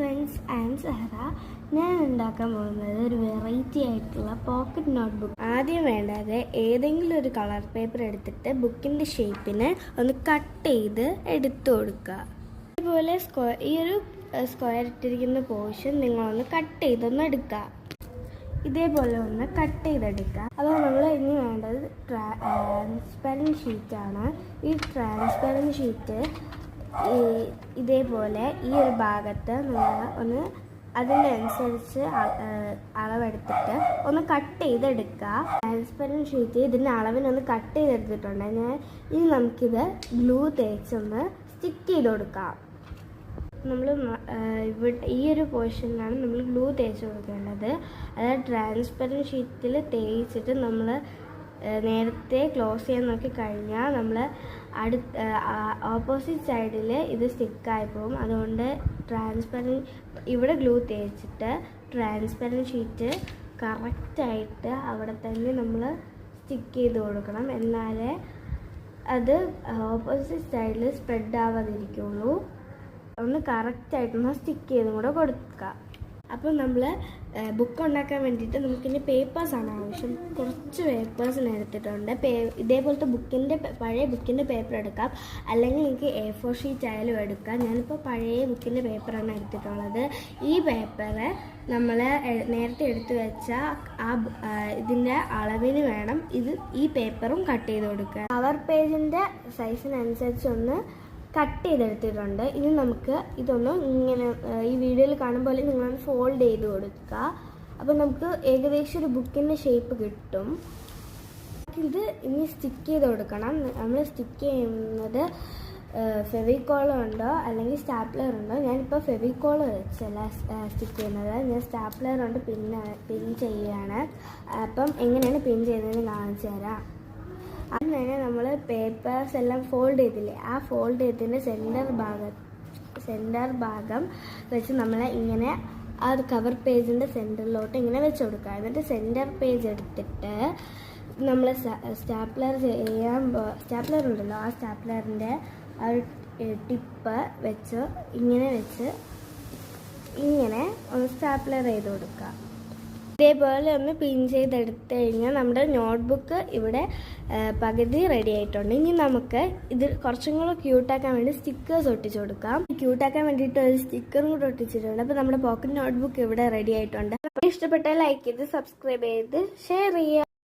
Friends, I am Zahra. ഞാൻ ഉണ്ടാക്കാൻ പോകുന്നത് ഒരു വെറൈറ്റി ആയിട്ടുള്ള പോക്കറ്റ് നോട്ട്ബുക്ക്. ആദ്യം വേണ്ടത് ഏതെങ്കിലും ഒരു കളർ പേപ്പർ എടുത്തിട്ട് ബുക്കിൻ്റെ ഷേപ്പിന് ഒന്ന് കട്ട് ചെയ്ത് എടുത്തു കൊടുക്കുക. അതുപോലെ ഈ ഒരു സ്ക്വയർ ഇട്ടിരിക്കുന്ന പോർഷൻ നിങ്ങളൊന്ന് കട്ട് ചെയ്തൊന്ന് എടുക്കുക. ഇതേപോലെ ഒന്ന് കട്ട് ചെയ്തെടുക്കുക. അപ്പോൾ നമ്മൾ ഇനി വേണ്ടത് ട്രാൻസ്പെറൻറ്റ് ഷീറ്റാണ്. ഈ ട്രാൻസ്പെറൻറ്റ് ഷീറ്റ് ഇതേപോലെ ഈ ഒരു ഭാഗത്ത് നമ്മൾ ഒന്ന് അതിൻ്റെ അനുസരിച്ച് അളവെടുത്തിട്ട് ഒന്ന് കട്ട് ചെയ്തെടുക്കുക. ട്രാൻസ്പെറൻറ്റ് ഷീറ്റ് ഇതിൻ്റെ അളവിനൊന്ന് കട്ട് ചെയ്തെടുത്തിട്ടുണ്ട്. ഇനി നമുക്കിത് ഗ്ലൂ തേച്ചൊന്ന് സ്റ്റിക്ക് ചെയ്ത് കൊടുക്കാം. നമ്മൾ ഇവിടെ ഈ ഒരു പോർഷനിലാണ് നമ്മൾ ഗ്ലൂ തേച്ച് കൊടുക്കേണ്ടത്. അതായത് ട്രാൻസ്പെറൻറ്റ് ഷീറ്റിൽ തേച്ചിട്ട് നമ്മൾ നേരത്തെ ക്ലോസ് ചെയ്യാൻ നോക്കി കഴിഞ്ഞാൽ നമ്മൾ ഓപ്പോസിറ്റ് സൈഡിൽ ഇത് സ്റ്റിക്കായി പോകും. അതുകൊണ്ട് ഇവിടെ ഗ്ലൂ തേച്ചിട്ട് ട്രാൻസ്പെറൻറ്റ് ഷീറ്റ് കറക്റ്റായിട്ട് അവിടെ തന്നെ നമ്മൾ സ്റ്റിക്ക് ചെയ്ത് കൊടുക്കണം. എന്നാലേ അത് ഓപ്പോസിറ്റ് സൈഡിൽ സ്പ്രെഡ് ആവാതിരിക്കുള്ളൂ. ഒന്ന് കറക്റ്റായിട്ടൊന്ന് സ്റ്റിക്ക് ചെയ്തും കൂടെ കൊടുക്കുക. അപ്പോൾ നമ്മൾ ബുക്ക് ഉണ്ടാക്കാൻ വേണ്ടിയിട്ട് നമുക്കിനി പേപ്പേഴ്സാണ് ആവശ്യം. കുറച്ച് പേപ്പേഴ്സിന് എടുത്തിട്ടുണ്ട്. ഇതേപോലത്തെ പഴയ ബുക്കിൻ്റെ പേപ്പർ എടുക്കാം, അല്ലെങ്കിൽ നിങ്ങൾക്ക് A4 ഷീറ്റ് ആയാലും എടുക്കാം. ഞാനിപ്പോൾ പഴയ ബുക്കിൻ്റെ പേപ്പറാണ് എടുത്തിട്ടുള്ളത്. ഈ പേപ്പറ് നമ്മൾ നേരത്തെ എടുത്തു വെച്ച ഇതിൻ്റെ അളവിന് വേണം ഈ പേപ്പറും കട്ട് ചെയ്ത് കൊടുക്കുക. കവർ പേജിൻ്റെ സൈസിനനുസരിച്ചൊന്ന് കട്ട് ചെയ്തെടുത്തിട്ടുണ്ട്. ഇനി നമുക്ക് ഇതൊന്ന് ഇങ്ങനെ ഈ വീഡിയോയിൽ കാണുമ്പോൾ നിങ്ങളൊന്ന് ഫോൾഡ് ചെയ്ത് കൊടുക്കുക. അപ്പോൾ നമുക്ക് ഏകദേശം ഒരു ബുക്കിൻ്റെ ഷേപ്പ് കിട്ടും. ഇത് ഇനി സ്റ്റിക്ക് ചെയ്ത് കൊടുക്കണം. നമ്മൾ സ്റ്റിക്ക് ചെയ്യുന്നത് ഫെവിക്കോൾ ഉണ്ടോ അല്ലെങ്കിൽ സ്റ്റാപ്ലർ ഉണ്ടോ? ഞാനിപ്പോൾ ഫെവിക്കോൾ വെച്ചല്ല സ്റ്റിക്ക് ചെയ്യുന്നത്. ഞാൻ സ്റ്റാപ്ലർ കൊണ്ട് പിൻ ചെയ്യുകയാണ്. അപ്പം എങ്ങനെയാണ് പിൻ ചെയ്യുന്നതെന്ന് കാണിച്ചു തരാം. അതിന് തന്നെ നമ്മൾ പേപ്പേഴ്സ് എല്ലാം ഫോൾഡ് ചെയ്തില്ലേ, ആ ഫോൾഡ് ചെയ്തതിൻ്റെ സെൻറ്റർ ഭാഗം വെച്ച് നമ്മൾ ഇങ്ങനെ ആ കവർ പേജിൻ്റെ സെൻറ്ററിലോട്ട് ഇങ്ങനെ വെച്ച് കൊടുക്കുക. എന്നിട്ട് സെൻറ്റർ പേജ് എടുത്തിട്ട് നമ്മൾ സ്റ്റാപ്ലർ ഉണ്ടല്ലോ, ആ സ്റ്റാപ്ലറിൻ്റെ ആ ഒരു ടിപ്പ് വെച്ച് ഇങ്ങനെ ഒന്ന് സ്റ്റാപ്ലർ ചെയ്ത് കൊടുക്കുക. ഇതേപോലെ ഒന്ന് പിൻ ചെയ്തെടുത്ത് കഴിഞ്ഞാൽ നമ്മുടെ നോട്ട്ബുക്ക് ഇവിടെ പകുതി റെഡി ആയിട്ടുണ്ട്. ഇനി നമുക്ക് ഇത് കുറച്ചും കൂടെ ക്യൂട്ടാക്കാൻ വേണ്ടി സ്റ്റിക്കേഴ്സ് ഒട്ടിച്ചു കൊടുക്കാം. ക്യൂട്ടാക്കാൻ വേണ്ടിയിട്ട് ഒരു സ്റ്റിക്കറും കൂടെ ഒട്ടിച്ചിട്ടുണ്ട്. അപ്പോൾ നമ്മുടെ പോക്കറ്റ് നോട്ട്ബുക്ക് ഇവിടെ റെഡി ആയിട്ടുണ്ട്. ഇഷ്ടപ്പെട്ടാൽ ലൈക്ക് ചെയ്ത് സബ്സ്ക്രൈബ് ചെയ്ത് ഷെയർ ചെയ്യുക.